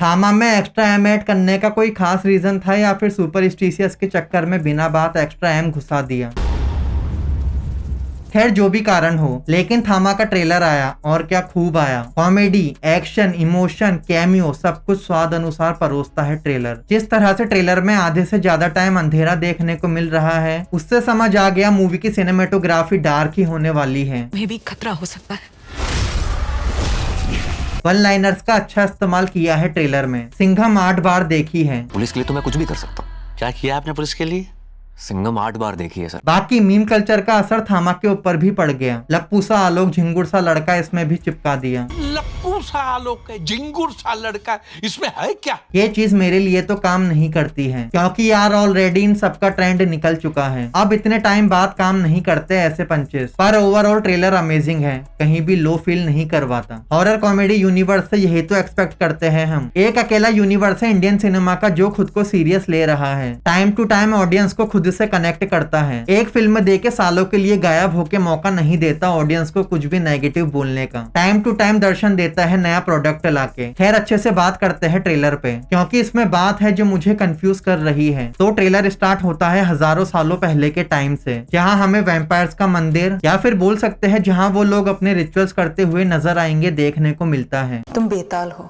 थामा में extra M add करने का कोई खास रीजन था या फिर सुपरस्टिशियस के चक्कर में बिना बात एक्स्ट्रा एम घुसा दिया। खैर जो भी कारण हो, लेकिन थामा का ट्रेलर आया और क्या खूब आया। कॉमेडी, एक्शन, इमोशन, कैमियो सब कुछ स्वाद अनुसार परोसता है ट्रेलर। जिस तरह से ट्रेलर में आधे से ज्यादा टाइम अंधेरा देखने को मिल रहा है, उससे समझ आ गया मूवी की सिनेमेटोग्राफी डार्क ही होने वाली है। में भी खतरा हो सकता है। वन लाइनर्स का अच्छा इस्तेमाल किया है ट्रेलर में। सिंघम 8 बार देखी है। पुलिस के लिए तो मैं कुछ भी कर सकता हूँ। क्या किया आपने पुलिस के लिए? सिंघम 8 बार देखी है सर। बाकी मीम कल्चर का असर थामा के ऊपर भी पड़ गया। लप्पू सा आलोक झिंगुर सा लड़का इसमें भी चिपका दिया। लप्पू सा आलोक है, झिंगुर सा लड़का, इसमें है क्या? ये चीज मेरे लिए तो काम नहीं करती है, क्योंकि यार ऑलरेडी इन सबका ट्रेंड निकल चुका है। अब इतने टाइम बाद काम नहीं करते ऐसे पंचेस। पर ओवरऑल ट्रेलर अमेजिंग है, कहीं भी लो फील नहीं करवाता। हॉरर कॉमेडी यूनिवर्स से यही तो एक्सपेक्ट करते हैं हम। एक अकेला यूनिवर्स है इंडियन सिनेमा का जो खुद को सीरियस ले रहा है। टाइम टू टाइम ऑडियंस को खुद से कनेक्ट करता है। एक फिल्म देके सालों के लिए गायब होके मौका नहीं देता ऑडियंस को कुछ भी नेगेटिव बोलने का। टाइम टू टाइम दर्शन देता है नया प्रोडक्ट लाके। खैर अच्छे से बात करते हैं ट्रेलर पे, क्योंकि इसमें बात है जो मुझे कंफ्यूज कर रही है। तो ट्रेलर स्टार्ट होता है हजारों सालों पहले के टाइम से, जहाँ हमें वैम्पायर्स का मंदिर या फिर बोल सकते हैं जहाँ वो लोग अपने रिचुअल्स करते हुए नजर आएंगे देखने को मिलता है। तुम बेताल हो,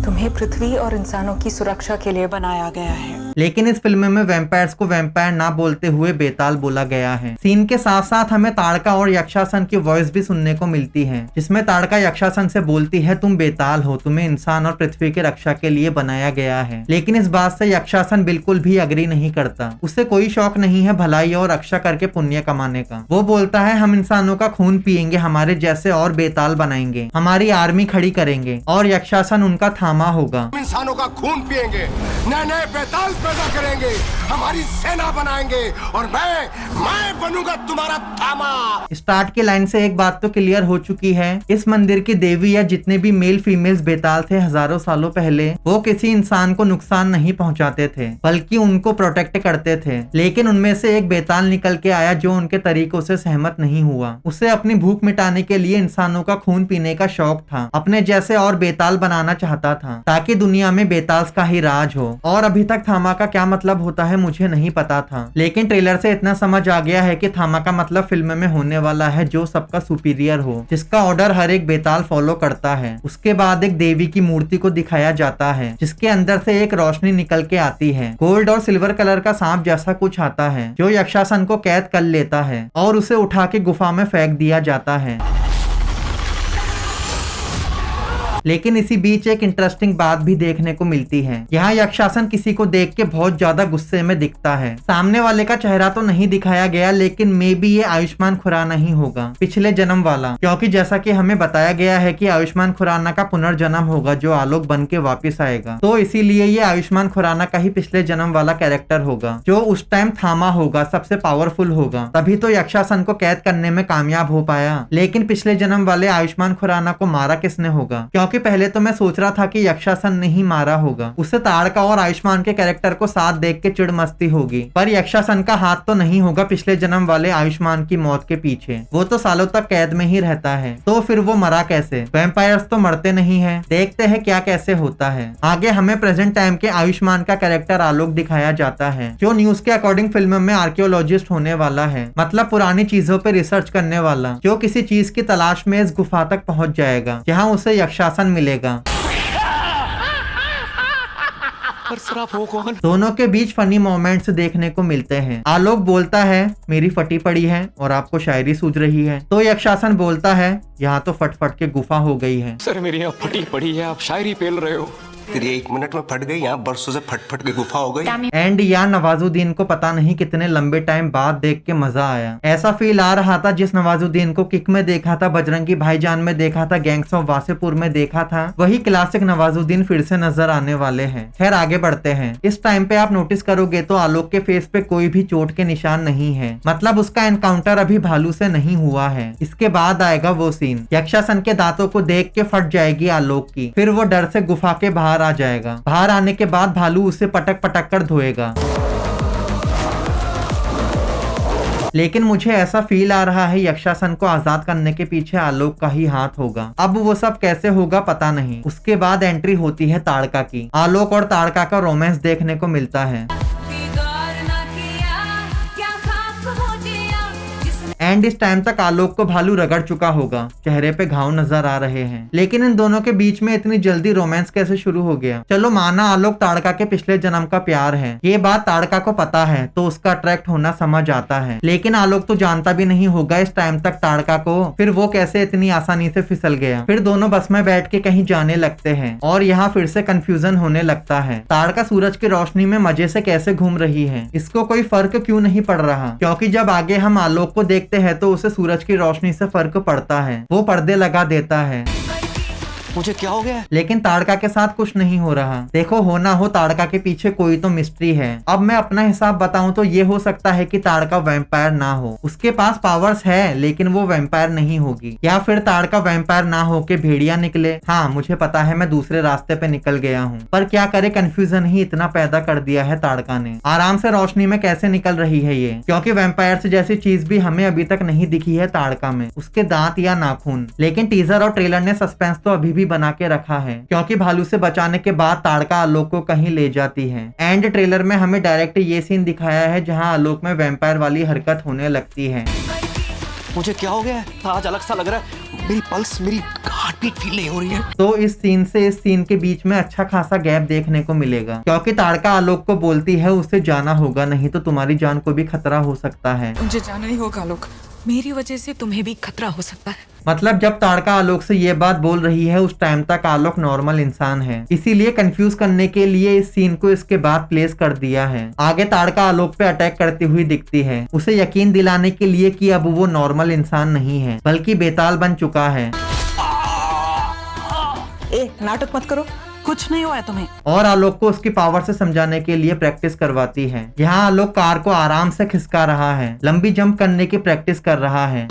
तुम्हें पृथ्वी और इंसानों की सुरक्षा के लिए बनाया गया है। लेकिन इस फिल्म में वैम्पायर्स को वैम्पायर ना बोलते हुए बेताल बोला गया है। सीन के साथ साथ हमें ताड़का और यक्षासन की वॉइस भी सुनने को मिलती है, जिसमें ताड़का यक्षासन से बोलती है तुम बेताल हो, तुम्हें इंसान और पृथ्वी की रक्षा के लिए बनाया गया है। लेकिन इस बात से यक्षासन बिल्कुल भी अग्री नहीं करता। उसे कोई शौक नहीं है भलाई और रक्षा करके पुण्य कमाने का। वो बोलता है हम इंसानों का खून पियेंगे, हमारे जैसे और बेताल बनाएंगे, हमारी आर्मी खड़ी करेंगे और यक्षासन उनका थामा होगा। इंसानों का खून पिएंगे, नए नए बेताल पैदा करेंगे, हमारी सेना बनाएंगे और मैं बनूंगा तुम्हारा थामा। स्टार्ट की लाइन से एक बात तो क्लियर हो चुकी है, इस मंदिर की देवी या जितने भी मेल फीमेल्स बेताल थे हजारों सालों पहले, वो किसी इंसान को नुकसान नहीं पहुंचाते थे, बल्कि उनको प्रोटेक्ट करते थे। लेकिन उनमें से एक बेताल निकल के आया जो उनके तरीकों से सहमत नहीं हुआ। उसे अपनी भूख मिटाने के लिए इंसानों का खून पीने का शौक था, अपने जैसे और बेताल बनाना चाहता था ताकि दुनिया में बेताल का ही राज हो। और अभी तक थामा का क्या मतलब होता है मुझे नहीं पता था, लेकिन ट्रेलर से इतना समझ आ गया है कि थामा का मतलब फिल्म में होने वाला है जो सबका सुपीरियर हो, जिसका ऑर्डर हर एक बेताल फॉलो करता है। उसके बाद एक देवी की मूर्ति को दिखाया जाता है, जिसके अंदर से एक रोशनी निकल के आती है। गोल्ड और सिल्वर कलर का सांप जैसा कुछ आता है जो यक्षासन को कैद कर लेता है और उसे उठा के गुफा में फेंक दिया जाता है। लेकिन इसी बीच एक इंटरेस्टिंग बात भी देखने को मिलती है। यहाँ यक्षासन किसी को देख के बहुत ज्यादा गुस्से में दिखता है। सामने वाले का चेहरा तो नहीं दिखाया गया, लेकिन मे बी ये आयुष्मान खुराना ही होगा, पिछले जन्म वाला, क्योंकि जैसा कि हमें बताया गया है कि आयुष्मान खुराना का पुनर्जन्म होगा जो आलोक बन के वापिस आएगा। तो इसीलिए ये आयुष्मान खुराना का ही पिछले जन्म वाला कैरेक्टर होगा जो उस टाइम थामा होगा, सबसे पावरफुल होगा, तभी तो यक्षासन को कैद करने में कामयाब हो पाया। लेकिन पिछले जन्म वाले आयुष्मान खुराना को मारा किसने होगा? क्योंकि पहले तो मैं सोच रहा था कि यक्षासन ने ही मारा होगा, उससे ताड़का और आयुष्मान के कैरेक्टर को साथ देख के चिड़ मस्ती होगी, पर यक्षासन का हाथ तो नहीं होगा पिछले जन्म वाले आयुष्मान की मौत के पीछे। वो तो सालों तक कैद में ही रहता है, तो फिर वो मरा कैसे? वैम्पायर्स तो मरते नहीं है। देखते हैं क्या कैसे होता है। आगे हमें प्रेजेंट टाइम के आयुष्मान का कैरेक्टर आलोक दिखाया जाता है, जो न्यूज के अकॉर्डिंग फिल्म में आर्कियोलॉजिस्ट होने वाला है, मतलब पुरानी चीजों पे रिसर्च करने वाला, जो किसी चीज की तलाश में इस गुफा तक पहुंच जाएगा जहाँ उसे यक्षासन मिलेगा। पर सर आप हो कौन? दोनों के बीच फनी मोमेंट्स देखने को मिलते हैं। आलोक बोलता है मेरी फटी पड़ी है और आपको शायरी सूझ रही है, तो यक्षासन बोलता है यहाँ तो फट फट के गुफा हो गई है। सर मेरी यहाँ फटी पड़ी है, आप शायरी पेल रहे हो। तेरी 1 मिनट में फट गई, यहाँ बरसों से फट फट के गुफा हो गई। एंड या नवाजुद्दीन को पता नहीं कितने लंबे टाइम बाद देख के मजा आया। ऐसा फील आ रहा था जिस नवाजुद्दीन को किक में देखा था, बजरंगी भाईजान में देखा था, गैंग्स ऑफ वासेपुर में देखा था, वही क्लासिक नवाजुद्दीन फिर से नजर आने वाले हैं। खैर आगे बढ़ते हैं। इस टाइम पे आप नोटिस करोगे तो आलोक के फेस पे कोई भी चोट के निशान नहीं है, मतलब उसका एनकाउंटर अभी भालू से नहीं हुआ है। इसके बाद आएगा वो सीन, यक्षासन के दांतों को देख के फट जाएगी आलोक की, फिर वो डर से गुफा के बाहर आ जाएगा। बाहर आने के बाद भालू उसे पटक पटक कर धोएगा। लेकिन मुझे ऐसा फील आ रहा है यक्षासन को आजाद करने के पीछे आलोक का ही हाथ होगा। अब वो सब कैसे होगा पता नहीं। उसके बाद एंट्री होती है ताड़का की। आलोक और ताड़का का रोमांस देखने को मिलता है एंड इस टाइम तक आलोक को भालू रगड़ चुका होगा, चेहरे पे घाव नजर आ रहे हैं। लेकिन इन दोनों के बीच में इतनी जल्दी रोमांस कैसे शुरू हो गया? चलो माना आलोक ताड़का के पिछले जन्म का प्यार है, ये बात ताड़का को पता है तो उसका अट्रैक्ट होना समझ आता है। लेकिन आलोक तो जानता भी नहीं होगा इस टाइम तक ताड़का को, फिर वो कैसे इतनी आसानी से फिसल गया। फिर दोनों बस में बैठ के कहीं जाने लगते हैं और यहाँ फिर से कंफ्यूजन होने लगता है। ताड़का सूरज की रोशनी में मजे से कैसे घूम रही है, इसको कोई फर्क क्यों नहीं पड़ रहा? क्योंकि जब आगे हम आलोक को देखते है तो उसे सूरज की रोशनी से फर्क पड़ता है, वो पर्दे लगा देता है। मुझे क्या हो गया? लेकिन ताड़का के साथ कुछ नहीं हो रहा। देखो हो ना हो ताड़का के पीछे कोई तो मिस्ट्री है। अब मैं अपना हिसाब बताऊं तो ये हो सकता है कि ताड़का वैम्पायर ना हो, उसके पास पावर्स है लेकिन वो वैम्पायर नहीं होगी। या फिर ताड़का वैम्पायर ना हो के भेड़िया निकले। हाँ मुझे पता है मैं दूसरे रास्ते पे निकल गया हूँ, पर क्या करे कंफ्यूजन ही इतना पैदा कर दिया है ताड़का ने। आराम से रोशनी में कैसे निकल रही है ये, क्योंकि वैम्पायर्स जैसी चीज भी हमें अभी तक नहीं दिखी है ताड़का में, उसके दांत या नाखून। लेकिन टीजर और ट्रेलर ने सस्पेंस तो अभी भी बना के रखा है, क्योंकि भालू से बचाने के बाद ताड़का आलोक को कहीं ले जाती है। एंड ट्रेलर में हमें डायरेक्ट ये सीन दिखाया है जहां आलोक में वैम्पायर वाली हरकत होने लगती है। मुझे क्या हो गया है? आज अलग सा लग रहा है, मेरी पल्स, मेरी हार्ट बीट फील नहीं हो रही है। तो इस सीन से इस सीन के बीच में अच्छा खासा गैप देखने को मिलेगा, क्योंकि ताड़का आलोक को बोलती है उसे जाना होगा, नहीं तो तुम्हारी जान को भी खतरा हो सकता है। मुझे जाना ही होगा आलोक, मेरी वजह से तुम्हें भी खतरा हो सकता है। मतलब जब ताड़का आलोक से ये बात बोल रही है उस टाइम तक आलोक नॉर्मल इंसान है, इसीलिए कंफ्यूज करने के लिए इस सीन को इसके बाद प्लेस कर दिया है। आगे ताड़का आलोक पे अटैक करती हुई दिखती है, उसे यकीन दिलाने के लिए कि अब वो नॉर्मल इंसान नहीं है बल्कि बेताल बन चुका है। ए, नाटक मत करो, कुछ नहीं हुआ है तुम्हें। और आलोक को उसकी पावर से समझाने के लिए प्रैक्टिस करवाती है। यहाँ आलोक कार को आराम से खिसका रहा है, लंबी जंप करने की प्रैक्टिस कर रहा है।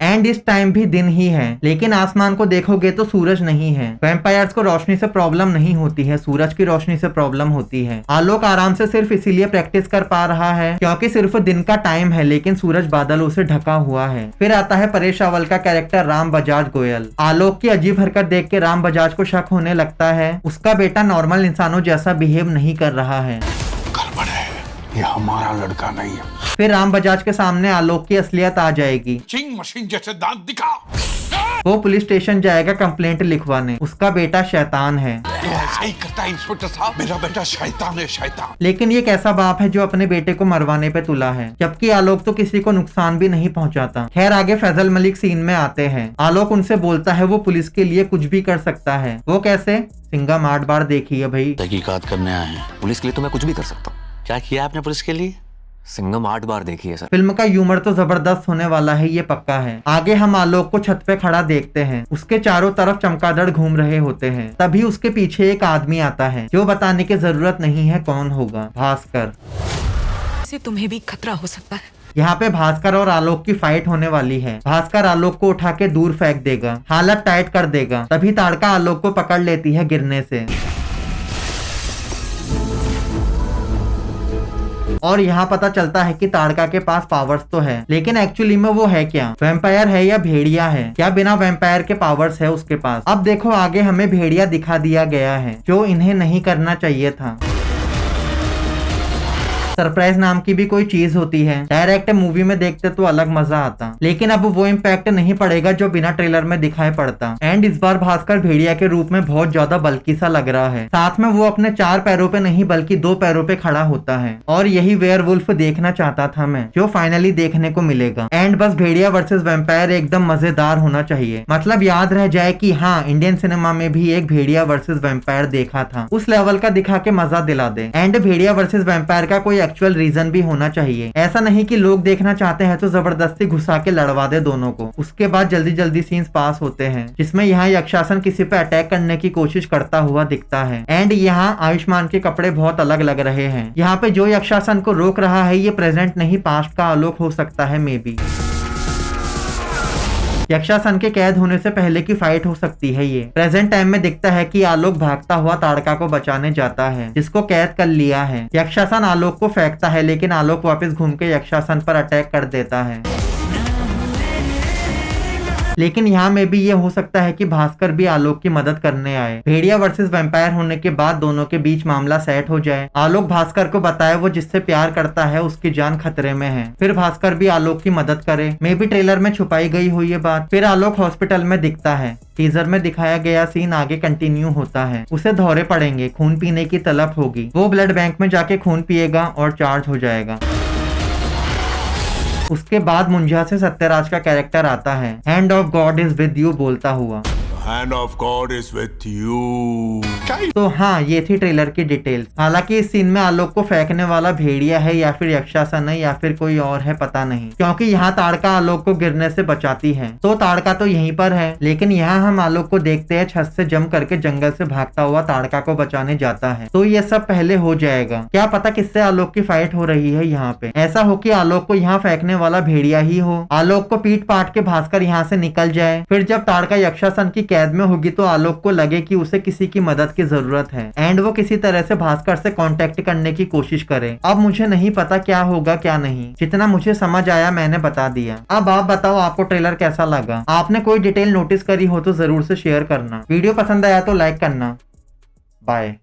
एंड इस टाइम भी दिन ही है, लेकिन आसमान को देखोगे तो सूरज नहीं है। वैम्पायर्स को रोशनी से प्रॉब्लम नहीं होती है, सूरज की रोशनी से प्रॉब्लम होती है। आलोक आराम से सिर्फ इसीलिए प्रैक्टिस कर पा रहा है क्योंकि सिर्फ दिन का टाइम है, लेकिन सूरज बादलों से ढका हुआ है। फिर आता है परेश रावल का कैरेक्टर राम बजाज गोयल। आलोक की अजीब हरकत देख के राम बजाज को शक होने लगता है, उसका बेटा नॉर्मल इंसानों जैसा बिहेव नहीं कर रहा है। गड़बड़ है, ये हमारा लड़का नहीं है। फिर राम बजाज के सामने आलोक की असलियत आ जाएगी। चिंग मशीन जैसे दांत दिखा। वो पुलिस स्टेशन जाएगा कंप्लेंट लिखवाने, उसका बेटा शैतान है। ऐसा ही करता है इंस्पेक्टर साहब, मेरा बेटा शैतान है, शैतान। लेकिन ये कैसा बाप है जो अपने बेटे को मरवाने पे तुला है, जबकि आलोक तो किसी को नुकसान भी नहीं पहुंचाता। खैर आगे फैजल मलिक सीन में आते हैं। आलोक उनसे बोलता है वो पुलिस के लिए कुछ भी कर सकता है। वो कैसे? सिंघम 8 बार देखी है भाई। तहकीकात करने आए हैं, पुलिस के लिए तो मैं कुछ भी कर सकता हूँ। क्या किया आपने पुलिस के लिए? सिंघम 8 बार देखी है सर। फिल्म का ह्यूमर तो जबरदस्त होने वाला है, ये पक्का है। आगे हम आलोक को छत पे खड़ा देखते हैं, उसके चारों तरफ चमगादड़ घूम रहे होते हैं। तभी उसके पीछे एक आदमी आता है जो बताने की जरूरत नहीं है कौन होगा, भास्कर। से तुम्हें भी खतरा हो सकता है। यहाँ पे भास्कर और आलोक की फाइट होने वाली है। भास्कर आलोक को उठा के दूर फेंक देगा, हालत टाइट कर देगा। तभी ताड़का आलोक को पकड़ लेती है गिरने से। और यहाँ पता चलता है कि ताड़का के पास पावर्स तो है, लेकिन एक्चुअली में वो है क्या? वैम्पायर है या भेड़िया है? क्या बिना वैम्पायर के पावर्स है उसके पास? अब देखो आगे हमें भेड़िया दिखा दिया गया है, जो इन्हें नहीं करना चाहिए था। सरप्राइज नाम की भी कोई चीज होती है, डायरेक्ट मूवी में देखते तो अलग मजा आता, लेकिन अब वो इम्पैक्ट नहीं पड़ेगा जो बिना ट्रेलर में दिखाई पड़ता। एंड इस बार भास्कर भेड़िया के रूप में बहुत ज्यादा बल्कि सा लग रहा है। साथ में वो अपने 4 पैरों पे नहीं बल्कि 2 पैरों पे खड़ा होता है, और यही वेयरवुल्फ देखना चाहता था मैं, जो फाइनली देखने को मिलेगा। एंड बस भेड़िया वर्सेस वैम्पायर एकदम मजेदार होना चाहिए, मतलब याद रह जाए कि हाँ इंडियन सिनेमा में भी एक भेड़िया वर्सेस वैम्पायर देखा था, उस लेवल का दिखा के मजा दिला दे। एंड भेड़िया वर्सेस वैम्पायर का कोई एक्चुअल रीजन भी होना चाहिए, ऐसा नहीं कि लोग देखना चाहते हैं तो जबरदस्ती घुसा के लड़वा दे दोनों को। उसके बाद जल्दी जल्दी सीन्स पास होते हैं, जिसमें यहाँ यक्षासन किसी पे अटैक करने की कोशिश करता हुआ दिखता है। एंड यहाँ आयुष्मान के कपड़े बहुत अलग लग रहे हैं। यहाँ पे जो यक्षासन को रोक रहा है ये प्रेजेंट नहीं पास्ट का आलोक हो सकता है मे बी। यक्षासन के कैद होने से पहले की फाइट हो सकती है ये। प्रेजेंट टाइम में दिखता है कि आलोक भागता हुआ ताड़का को बचाने जाता है जिसको कैद कर लिया है। यक्षासन आलोक को फेंकता है लेकिन आलोक वापस घूम के यक्षासन पर अटैक कर देता है। लेकिन यहाँ में भी ये हो सकता है कि भास्कर भी आलोक की मदद करने आए। भेड़िया वर्सेस वैम्पायर होने के बाद दोनों के बीच मामला सेट हो जाए। आलोक भास्कर को बताए वो जिससे प्यार करता है उसकी जान खतरे में है, फिर भास्कर भी आलोक की मदद करे। मे भी ट्रेलर में छुपाई गई हो ये बात। फिर आलोक हॉस्पिटल में दिखता है। टीजर में दिखाया गया सीन आगे कंटिन्यू होता है। उसे दौरे पड़ेंगे, खून पीने की तलब होगी, वो ब्लड बैंक में जाके खून पिएगा और चार्ज हो जाएगा। उसके बाद मुंजा से सत्यराज का कैरेक्टर आता है, hand of God is with you बोलता हुआ। Hand of God is with you. तो हाँ, ये थी ट्रेलर की डिटेल्स। हालांकि इस सीन में आलोक को फेंकने वाला भेड़िया है या फिर यक्षासन है या फिर कोई और है, पता नहीं, क्योंकि यहाँ ताड़का आलोक को गिरने से बचाती है। तो ताड़का तो यहीं पर है, लेकिन यहाँ हम आलोक को देखते हैं छत से जंप करके जंगल से भागता हुआ ताड़का को बचाने जाता है। तो ये सब पहले हो जाएगा। क्या पता किससे आलोक की फाइट हो रही है यहाँ पे। ऐसा हो कि आलोक को यहाँ फेंकने वाला भेड़िया ही हो। आलोक को पीट पाट के भास्कर यहाँ से निकल जाए। फिर जब ताड़का यक्षासन की कैद में होगी तो आलोक को लगे कि उसे किसी की मदद की जरूरत है एंड वो किसी तरह से भास्कर से कांटेक्ट करने की कोशिश करे। अब मुझे नहीं पता क्या होगा क्या नहीं, जितना मुझे समझ आया मैंने बता दिया। अब आप बताओ आपको ट्रेलर कैसा लगा। आपने कोई डिटेल नोटिस करी हो तो जरूर से शेयर करना। वीडियो पसंद आया तो लाइक करना। बाय।